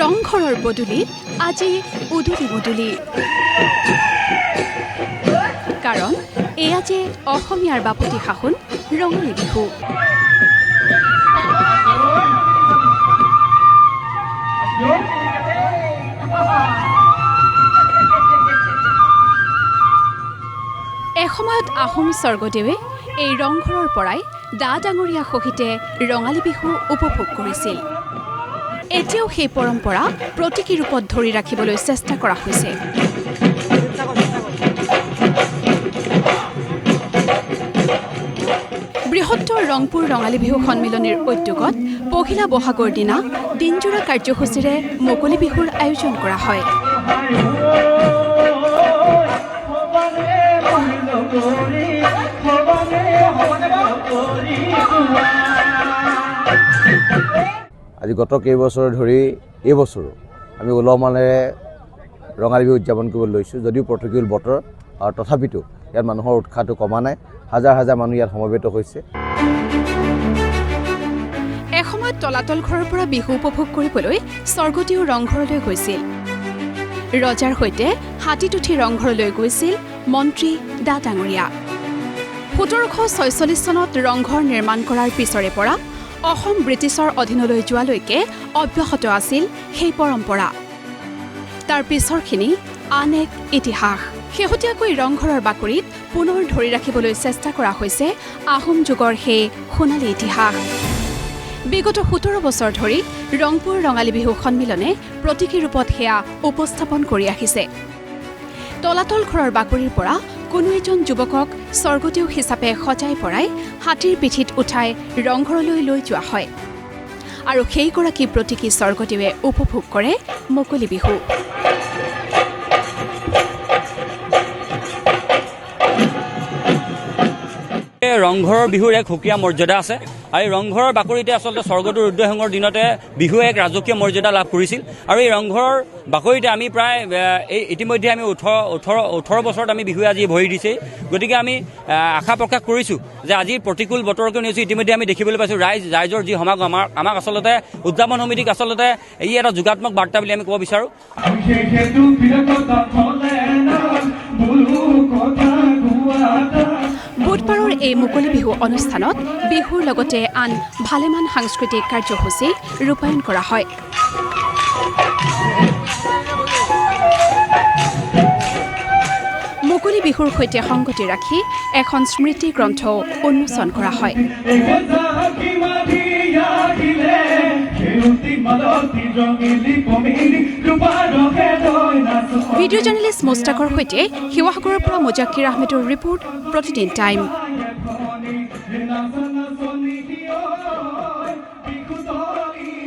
ৰংঘৰৰ পদূলিত আজি উদুলি মুদুলি কাৰণ এয়া যে অসমীয়াৰ বাপতি সাহোন ৰঙালী বিহু। এসময়ত আহোম স্বৰ্গদেৱে এই ৰংঘৰৰ পৰাই দা ডাঙৰীয়া সহিতে ৰঙালী বিহু উপভোগ কৰিছিল। এতিয়াও সেই পৰম্পৰা প্ৰতীকী ৰূপত ধৰি ৰাখিবলৈ চেষ্টা কৰা হৈছে। বৃহত্তৰ ৰংপুৰ ৰঙালী বিহু সন্মিলনীৰ উদ্যোগত পহিলা বহাগৰ দিনা দিনজোৰা কাৰ্যসূচীৰে মুকলি বিহুৰ আয়োজন কৰা হয়। আজি গত কেইবছৰ ধৰি এইবছৰো আমি উলহ মালহেৰে ৰঙালী বিহু উদযাপন কৰিবলৈ লৈছোঁ। যদিও প্ৰতিকূল বতৰ আৰু তথাপিতো ইয়াত মানুহৰ উৎসাহটো কমা নাই। হাজাৰ হাজাৰ মানুহ ইয়াত সমবেত হৈছে। এসময়ত তলাতল ঘৰৰ পৰা বিহু উপভোগ কৰিবলৈ স্বৰ্গদেউ ৰংঘৰলৈ গৈছিল। ৰজাৰ সৈতে হাতীত উঠি ৰংঘৰলৈ গৈছিল মন্ত্ৰী দা ডাঙৰীয়া। 1746 চনত ৰংঘৰ নিৰ্মাণ কৰাৰ পিছৰে পৰা অসম ব্ৰিটিছৰ অধীনলৈ যোৱালৈকে অব্যাহত আছিল সেই পৰম্পৰা। তাৰ পিছৰখিনি আন এক ইতিহাস। শেহতীয়াকৈ ৰংঘৰৰ বাকৰিত পুনৰ ধৰি ৰাখিবলৈ চেষ্টা কৰা হৈছে আহোম যুগৰ সেই সোণালী ইতিহাস। বিগত 17 বছৰ ধৰি ৰংপুৰ ৰঙালী বিহু সন্মিলনে প্ৰতীকী ৰূপত সেয়া উপস্থাপন কৰি আহিছে। তলাতল ঘৰৰ বাকৰিৰ পৰা কোনো এজন যুৱকক স্বৰ্গদেউ হিচাপে সজাই পৰাই হাতীৰ পিঠিত উঠাই ৰংঘৰলৈ লৈ যোৱা হয় আৰু সেইগৰাকী প্ৰতীকী স্বৰ্গদেৱে উপভোগ কৰে মুকলি বিহু। ৰংঘৰৰ বিহুৰ এক সুকীয়া মৰ্যাদা আছে আৰু এই ৰংঘৰৰ বাকৰিতে আচলতে স্বৰ্গদেউ ৰুদ্ৰসিংহৰ দিনতে বিহুৱে এক ৰাজকীয় মৰ্যাদা লাভ কৰিছিল। আৰু এই ৰংঘৰৰ বাকৰিতে আমি প্ৰায় ইতিমধ্যে আমি 18 বছৰত আমি বিহুৱে আজি ভৰি দিছে। গতিকে আমি আশা প্ৰকাশ কৰিছোঁ যে আজিৰ প্ৰতিকূল বতৰকে নিউজ ইতিমধ্যে আমি দেখিবলৈ পাইছোঁ ৰাইজৰ যি সমাগম আমাক আচলতে উদযাপন সমিতিক আচলতে ই এটা যোগাত্মক বাৰ্তা বুলি আমি ক'ব বিচাৰোঁ। বুধবাৰৰ এই মুকলি বিহু অনুষ্ঠানত বিহুৰ লগতে আন ভালেমান সাংস্কৃতিক কাৰ্যসূচী ৰূপায়ণ কৰা হয়। মুকলি বিহুৰ সৈতে সংগতি ৰাখি এখন স্মৃতি গ্ৰন্থও উন্মোচন কৰা হয়। ভিডিঅ' জাৰ্নেলিষ্ট মুস্তাকৰ সৈতে শিৱসাগৰৰ পৰা মুজাক্কিৰ আহমেদৰ ৰিপৰ্ট, প্ৰতিদিন টাইম।